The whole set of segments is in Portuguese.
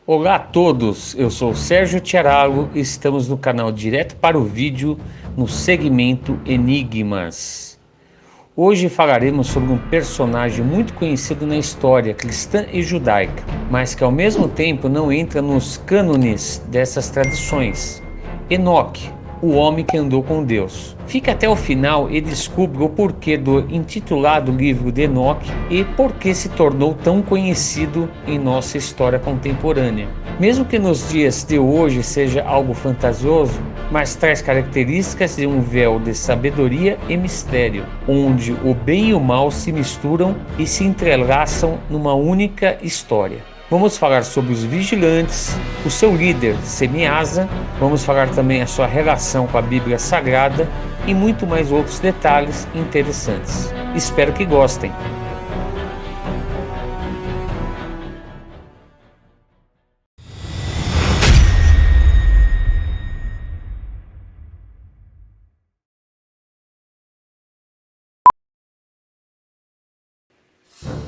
Olá a todos, eu sou o Sérgio Tiarago e estamos no canal Direto para o Vídeo no segmento Enigmas. Hoje falaremos sobre um personagem muito conhecido na história cristã e judaica, mas que ao mesmo tempo não entra nos cânones dessas tradições. Enoque, o homem que andou com Deus. Fique até o final e descubra o porquê do intitulado livro de Enoque e por que se tornou tão conhecido em nossa história contemporânea. Mesmo que nos dias de hoje seja algo fantasioso, mas traz características de um véu de sabedoria e mistério, onde o bem e o mal se misturam e se entrelaçam numa única história. Vamos falar sobre os vigilantes, o seu líder Semiasa, vamos falar também a sua relação com a Bíblia Sagrada e muito mais outros detalhes interessantes. Espero que gostem.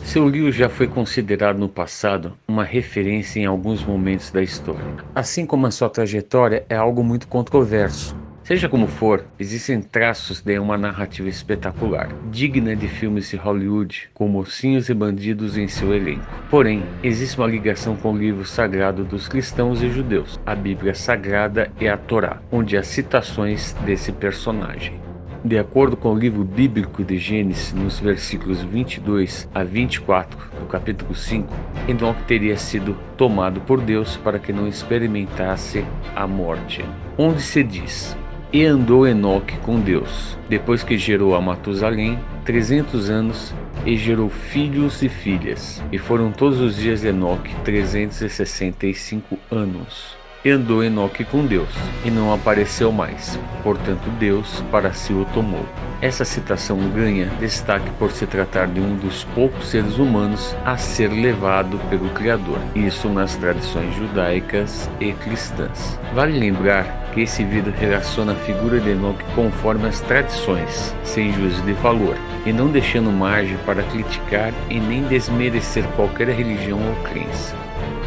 Seu livro já foi considerado no passado uma referência em alguns momentos da história. Assim como a sua trajetória é algo muito controverso. Seja como for, existem traços de uma narrativa espetacular, digna de filmes de Hollywood, com mocinhos e bandidos em seu elenco. Porém, existe uma ligação com o livro sagrado dos cristãos e judeus, a Bíblia Sagrada e a Torá, onde há citações desse personagem. De acordo com o livro bíblico de Gênesis, nos versículos 22 a 24 do capítulo 5, Enoque teria sido tomado por Deus para que não experimentasse a morte. Onde se diz: "E andou Enoque com Deus, depois que gerou a Matusalém 300 anos, e gerou filhos e filhas, e foram todos os dias de Enoque 365 anos. E andou Enoque com Deus, e não apareceu mais, portanto Deus para si o tomou." Essa citação ganha destaque por se tratar de um dos poucos seres humanos a ser levado pelo Criador, isso nas tradições judaicas e cristãs. Vale lembrar que esse vídeo relaciona a figura de Enoque conforme as tradições, sem juízo de valor, e não deixando margem para criticar e nem desmerecer qualquer religião ou crença.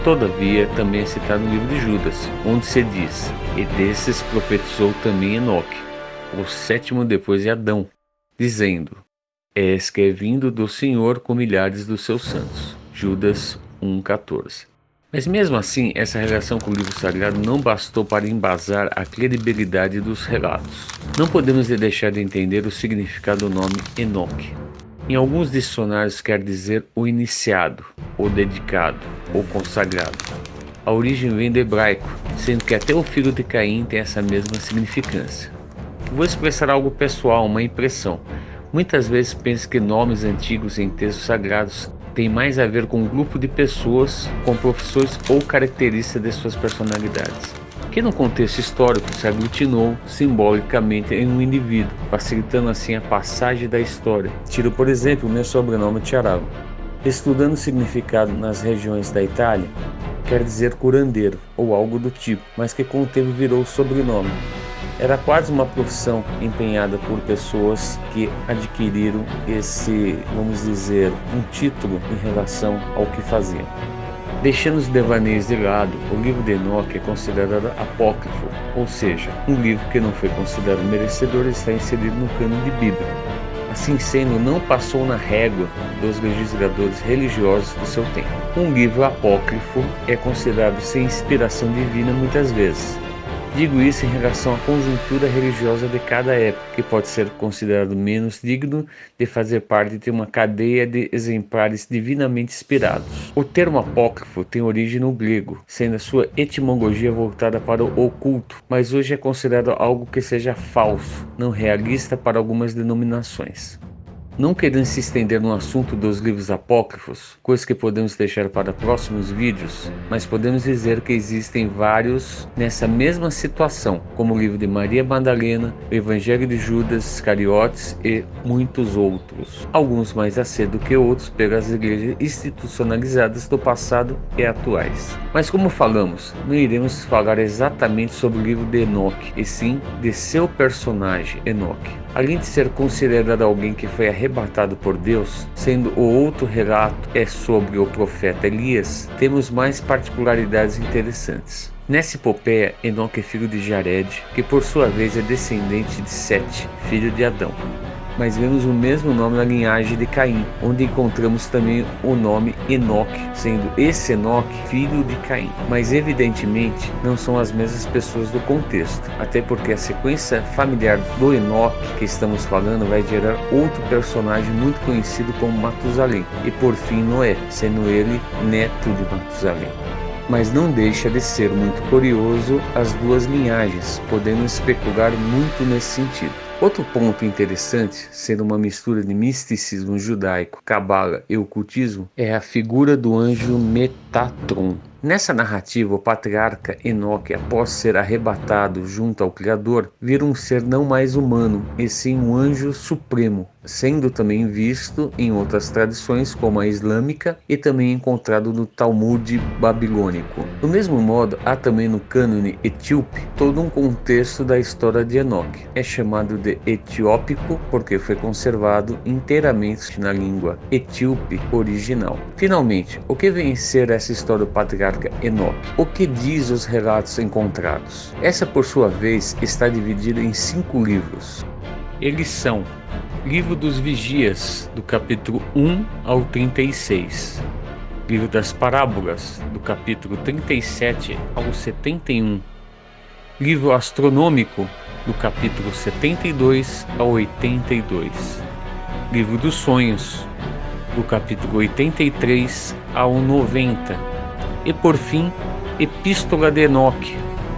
Todavia, também é citado no livro de Judas, onde se diz: "E desses profetizou também Enoque, o sétimo depois de Adão, dizendo: És que é vindo do Senhor com milhares dos seus santos." Judas 1,14. Mas mesmo assim, essa relação com o livro sagrado não bastou para embasar a credibilidade dos relatos. Não podemos deixar de entender o significado do nome Enoque. Em alguns dicionários quer dizer o iniciado, ou dedicado, ou consagrado. A origem vem do hebraico, sendo que até o filho de Caim tem essa mesma significância. Vou expressar algo pessoal, uma impressão. Muitas vezes penso que nomes antigos em textos sagrados têm mais a ver com um grupo de pessoas, com profissões ou características de suas personalidades, que no contexto histórico se aglutinou simbolicamente em um indivíduo, facilitando assim a passagem da história. Tiro por exemplo o meu sobrenome Tiarago. Estudando o significado nas regiões da Itália, quer dizer curandeiro ou algo do tipo, mas que com o tempo virou sobrenome. Era quase uma profissão empenhada por pessoas que adquiriram esse, vamos dizer, um título em relação ao que faziam. Deixando os devaneios de lado, o livro de Enoque é considerado apócrifo, ou seja, um livro que não foi considerado merecedor de estar inserido no cânon de Bíblia. Assim sendo, não passou na régua dos legisladores religiosos do seu tempo. Um livro apócrifo é considerado sem inspiração divina muitas vezes. Digo isso em relação à conjuntura religiosa de cada época, que pode ser considerado menos digno de fazer parte de uma cadeia de exemplares divinamente inspirados. O termo apócrifo tem origem no grego, sendo a sua etimologia voltada para o oculto, mas hoje é considerado algo que seja falso, não realista para algumas denominações. Não querendo se estender no assunto dos livros apócrifos, coisa que podemos deixar para próximos vídeos, mas podemos dizer que existem vários nessa mesma situação, como o livro de Maria Madalena, o Evangelho de Judas Iscariotes e muitos outros. Alguns mais acedo que outros pelas igrejas institucionalizadas do passado e atuais. Mas como falamos, não iremos falar exatamente sobre o livro de Enoque, e sim de seu personagem, Enoque. Além de ser considerado alguém que foi arrebatado por Deus, sendo o outro relato é sobre o profeta Elias, temos mais particularidades interessantes. Nessa epopeia, Enoque é filho de Jared, que por sua vez é descendente de Sete, filho de Adão. Mas vemos o mesmo nome na linhagem de Caim, onde encontramos também o nome Enoque, sendo esse Enoque filho de Caim. Mas evidentemente não são as mesmas pessoas do contexto, até porque a sequência familiar do Enoque que estamos falando vai gerar outro personagem muito conhecido como Matusalém, e por fim Noé, sendo ele neto de Matusalém. Mas não deixa de ser muito curioso as duas linhagens, podendo especular muito nesse sentido. Outro ponto interessante, sendo uma mistura de misticismo judaico, cabala e ocultismo, é a figura do anjo Metatron. Nessa narrativa, o patriarca Enoque, após ser arrebatado junto ao Criador, vira um ser não mais humano, e sim um anjo supremo, sendo também visto em outras tradições como a islâmica e também encontrado no Talmud babilônico. Do mesmo modo, há também no cânone etíope todo um contexto da história de Enoque. É chamado de etiópico porque foi conservado inteiramente na língua etíope original. Finalmente, o que vem a ser essa história do patriarca Enoque? O que diz os relatos encontrados? Essa, por sua vez, está dividida em 5 livros. Eles são: Livro dos Vigias, do capítulo 1 ao 36. Livro das Parábolas, do capítulo 37 ao 71. Livro Astronômico, do capítulo 72 ao 82. Livro dos Sonhos, do capítulo 83 ao 90. E por fim, Epístola de Enoque,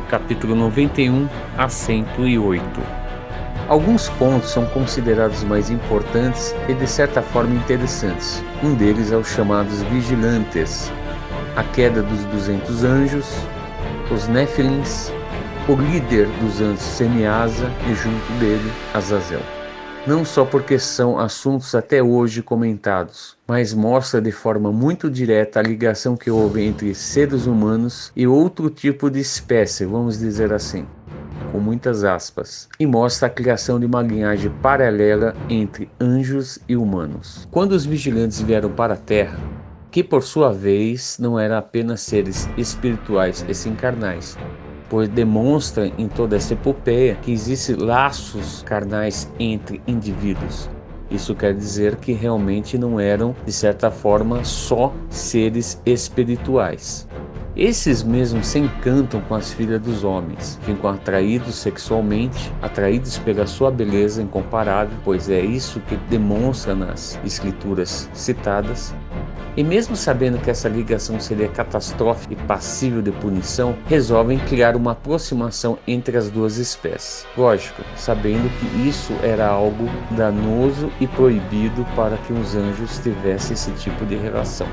capítulo 91 a 108. Alguns pontos são considerados mais importantes e de certa forma interessantes. Um deles é os chamados vigilantes, a queda dos 200 anjos, os Néfilins, o líder dos anjos Semiasa e junto dele Azazel. Não só porque são assuntos até hoje comentados, mas mostra de forma muito direta a ligação que houve entre seres humanos e outro tipo de espécie, vamos dizer assim, com muitas aspas, e mostra a criação de uma linhagem paralela entre anjos e humanos. Quando os vigilantes vieram para a Terra, que por sua vez não eram apenas seres espirituais e sim carnais, pois demonstra em toda essa epopeia que existem laços carnais entre indivíduos. Isso quer dizer que realmente não eram, de certa forma, só seres espirituais. Esses mesmos se encantam com as filhas dos homens, ficam atraídos sexualmente, atraídos pela sua beleza incomparável, pois é isso que demonstra nas escrituras citadas. E mesmo sabendo que essa ligação seria catastrófica e passível de punição, resolvem criar uma aproximação entre as duas espécies. Lógico, sabendo que isso era algo danoso e proibido para que os anjos tivessem esse tipo de relação,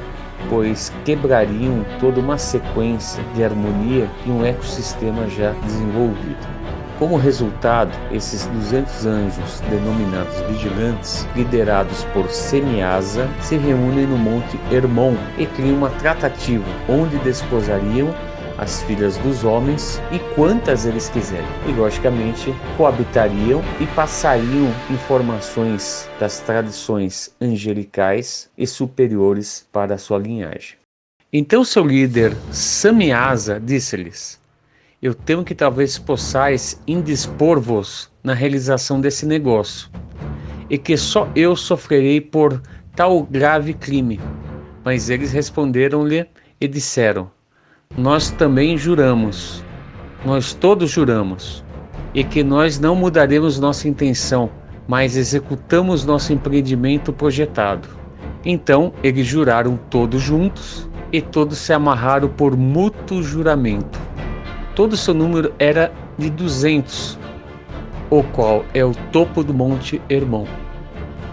pois quebrariam toda uma sequência de harmonia e um ecossistema já desenvolvido. Como resultado, esses 200 anjos, denominados vigilantes, liderados por Semiasa, se reúnem no Monte Hermon e criam uma tratativa onde desposariam as filhas dos homens e quantas eles quiserem. E logicamente coabitariam e passariam informações das tradições angelicais e superiores para a sua linhagem. Então seu líder Samiasa disse-lhes: eu temo que talvez possais indispor-vos na realização desse negócio, e que só eu sofrerei por tal grave crime. Mas eles responderam-lhe e disseram: nós também juramos, nós todos juramos, e que nós não mudaremos nossa intenção, mas executamos nosso empreendimento projetado. Então eles juraram todos juntos, e todos se amarraram por mútuo juramento. Todo o seu número era de 200, o qual é o topo do Monte Hermon.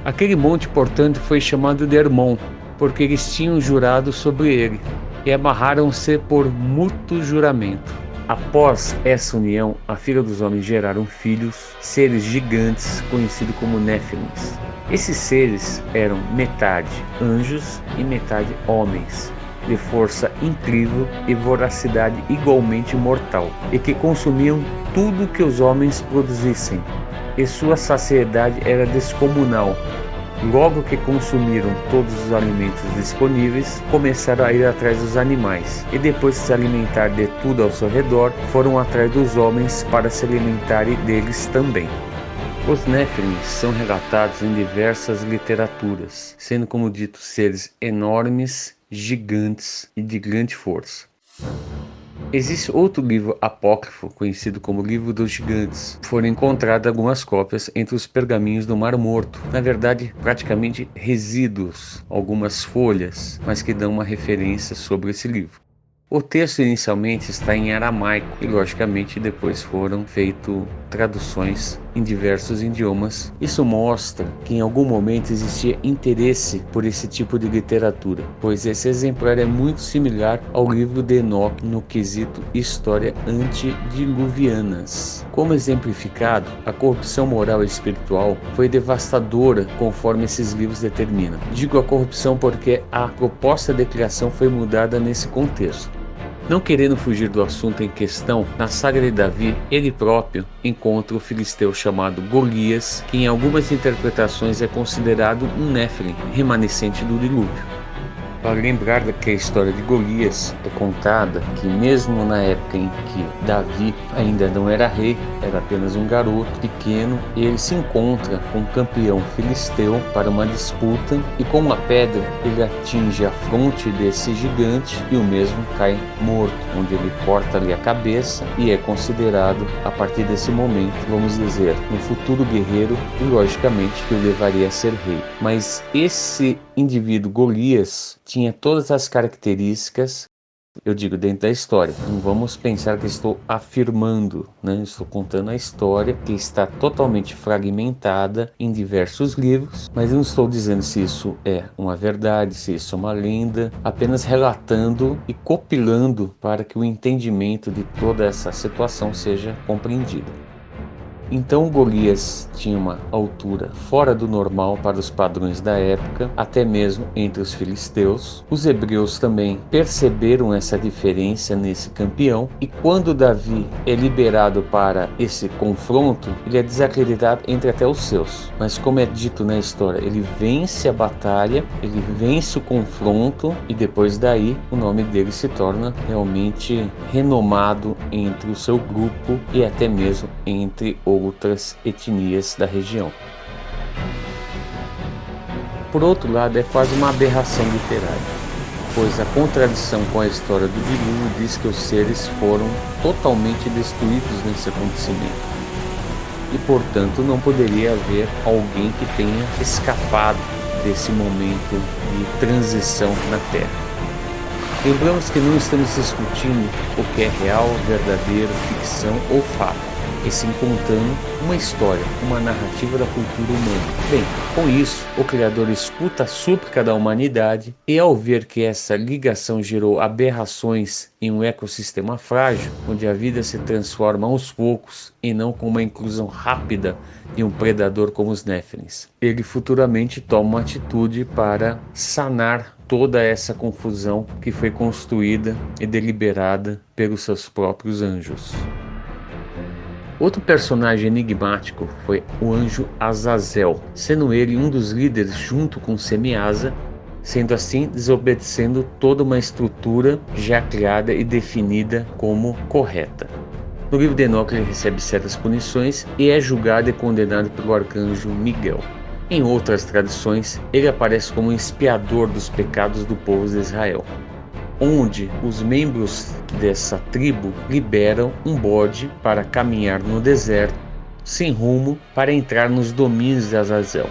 Aquele monte, portanto, foi chamado de Hermon, porque eles tinham jurado sobre ele, e amarraram-se por mútuo juramento. Após essa união, a filha dos homens geraram filhos, seres gigantes, conhecidos como Néfilins. Esses seres eram metade anjos e metade homens, de força incrível e voracidade igualmente mortal, e que consumiam tudo que os homens produzissem, e sua saciedade era descomunal. Logo que consumiram todos os alimentos disponíveis, começaram a ir atrás dos animais, e depois de se alimentar de tudo ao seu redor, foram atrás dos homens para se alimentarem deles também. Os Néfilins são relatados em diversas literaturas, sendo como dito seres enormes, gigantes e de grande força. Existe outro livro apócrifo, conhecido como Livro dos Gigantes. Foram encontradas algumas cópias entre os pergaminhos do Mar Morto. Na verdade, praticamente resíduos, algumas folhas, mas que dão uma referência sobre esse livro. O texto inicialmente está em aramaico e, logicamente, depois foram feitas traduções em diversos idiomas. Isso mostra que em algum momento existia interesse por esse tipo de literatura, pois esse exemplar é muito similar ao livro de Enoque no quesito história antediluvianas. Como exemplificado, a corrupção moral e espiritual foi devastadora conforme esses livros determinam. Digo a corrupção porque a proposta de criação foi mudada nesse contexto. Não querendo fugir do assunto em questão, na saga de Davi, ele próprio encontra o filisteu chamado Golias, que em algumas interpretações é considerado um Néfilim, remanescente do dilúvio. Para lembrar que a história de Golias é contada que mesmo na época em que Davi ainda não era rei, era apenas um garoto pequeno, ele se encontra com um campeão filisteu para uma disputa e com uma pedra ele atinge a fronte desse gigante e o mesmo cai morto, onde ele corta ali a cabeça e é considerado a partir desse momento, vamos dizer, um futuro guerreiro e logicamente que o levaria a ser rei. Mas esse indivíduo Golias tinha todas as características, eu digo dentro da história, não vamos pensar que estou afirmando, né? Estou contando a história que está totalmente fragmentada em diversos livros, mas eu não estou dizendo se isso é uma verdade, se isso é uma lenda, apenas relatando e compilando para que o entendimento de toda essa situação seja compreendido. Então Golias tinha uma altura fora do normal para os padrões da época, até mesmo entre os filisteus. Os hebreus também perceberam essa diferença nesse campeão, e quando Davi é liberado para esse confronto, ele é desacreditado entre até os seus. Mas como é dito na história, ele vence a batalha, ele vence o confronto, e depois daí o nome dele se torna realmente renomado entre o seu grupo e até mesmo entre outras etnias da região. Por outro lado, é quase uma aberração literária, pois a contradição com a história do dilúvio diz que os seres foram totalmente destruídos nesse acontecimento, e portanto não poderia haver alguém que tenha escapado desse momento de transição na Terra. Lembramos que não estamos discutindo o que é real, verdadeiro, ficção ou fato, e sim contando uma história, uma narrativa da cultura humana. Bem, com isso, o Criador escuta a súplica da humanidade e ao ver que essa ligação gerou aberrações em um ecossistema frágil, onde a vida se transforma aos poucos e não com uma inclusão rápida de um predador como os Néfilins, ele futuramente toma uma atitude para sanar toda essa confusão que foi construída e deliberada pelos seus próprios anjos. Outro personagem enigmático foi o anjo Azazel, sendo ele um dos líderes junto com Semiasa, sendo assim desobedecendo toda uma estrutura já criada e definida como correta. No livro de Enoque ele recebe certas punições e é julgado e condenado pelo arcanjo Miguel. Em outras tradições, ele aparece como um expiador dos pecados do povo de Israel, onde os membros dessa tribo liberam um bode para caminhar no deserto, sem rumo, para entrar nos domínios de Azazel.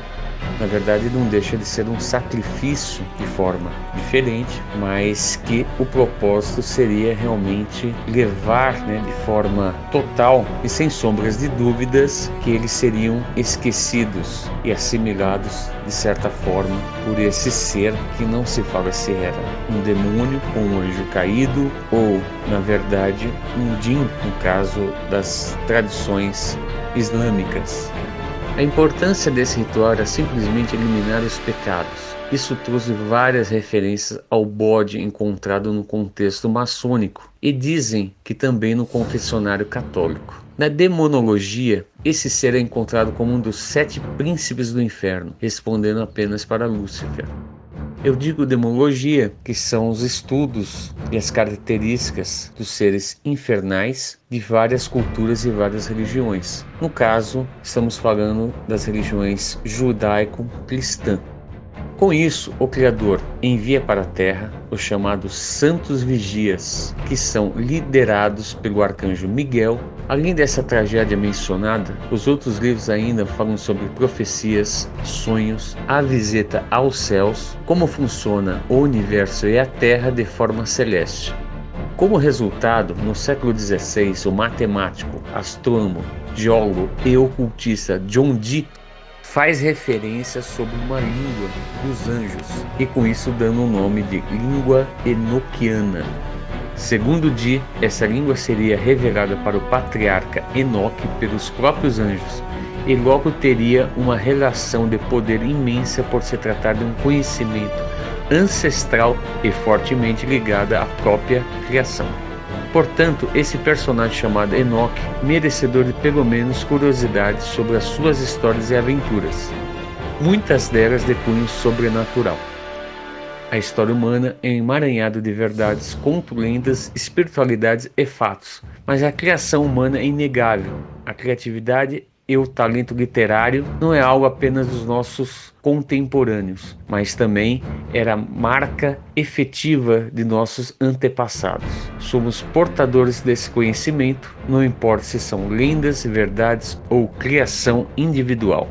Na verdade, não deixa de ser um sacrifício de forma diferente, mas que o propósito seria realmente levar, de forma total e sem sombras de dúvidas, que eles seriam esquecidos e assimilados de certa forma por esse ser que não se fala se era um demônio ou um anjo caído ou, na verdade, um djinn, no caso das tradições islâmicas. A importância desse ritual era simplesmente eliminar os pecados. Isso trouxe várias referências ao bode encontrado no contexto maçônico e dizem que também no confessionário católico. Na demonologia, esse ser é encontrado como um dos 7 príncipes do inferno, respondendo apenas para Lúcifer. Eu digo demonologia, que são os estudos e as características dos seres infernais de várias culturas e várias religiões. No caso, estamos falando das religiões judaico-cristã. Com isso, o Criador envia para a Terra os chamados Santos Vigias, que são liderados pelo arcanjo Miguel. Além dessa tragédia mencionada, os outros livros ainda falam sobre profecias, sonhos, a visita aos céus, como funciona o universo e a Terra de forma celeste. Como resultado, no século XVI, o matemático, astrônomo, geólogo e ocultista John Dee faz referência sobre uma língua dos anjos e com isso dando o nome de língua enoquiana. Segundo Dee, essa língua seria revelada para o patriarca Enoque pelos próprios anjos e logo teria uma relação de poder imensa por se tratar de um conhecimento ancestral e fortemente ligada à própria criação. Portanto, esse personagem chamado Enoque, merecedor de pelo menos curiosidades sobre as suas histórias e aventuras, muitas delas de cunho sobrenatural. A história humana é um emaranhado de verdades, conto, lendas, espiritualidades e fatos, mas a criação humana é inegável. A criatividade e o talento literário não é algo apenas dos nossos contemporâneos, mas também era marca efetiva de nossos antepassados. Somos portadores desse conhecimento, não importa se são lendas, verdades ou criação individual.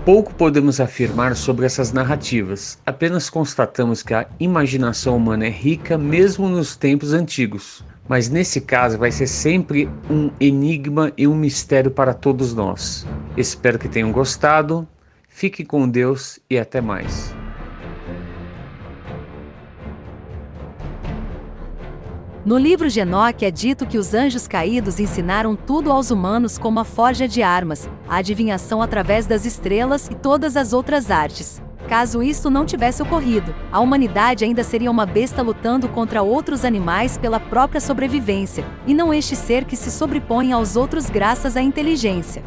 Pouco podemos afirmar sobre essas narrativas, apenas constatamos que a imaginação humana é rica mesmo nos tempos antigos. Mas nesse caso vai ser sempre um enigma e um mistério para todos nós. Espero que tenham gostado, fique com Deus e até mais. No livro de Enoque é dito que os anjos caídos ensinaram tudo aos humanos como a forja de armas, a adivinhação através das estrelas e todas as outras artes. Caso isto não tivesse ocorrido, a humanidade ainda seria uma besta lutando contra outros animais pela própria sobrevivência, e não este ser que se sobrepõe aos outros graças à inteligência.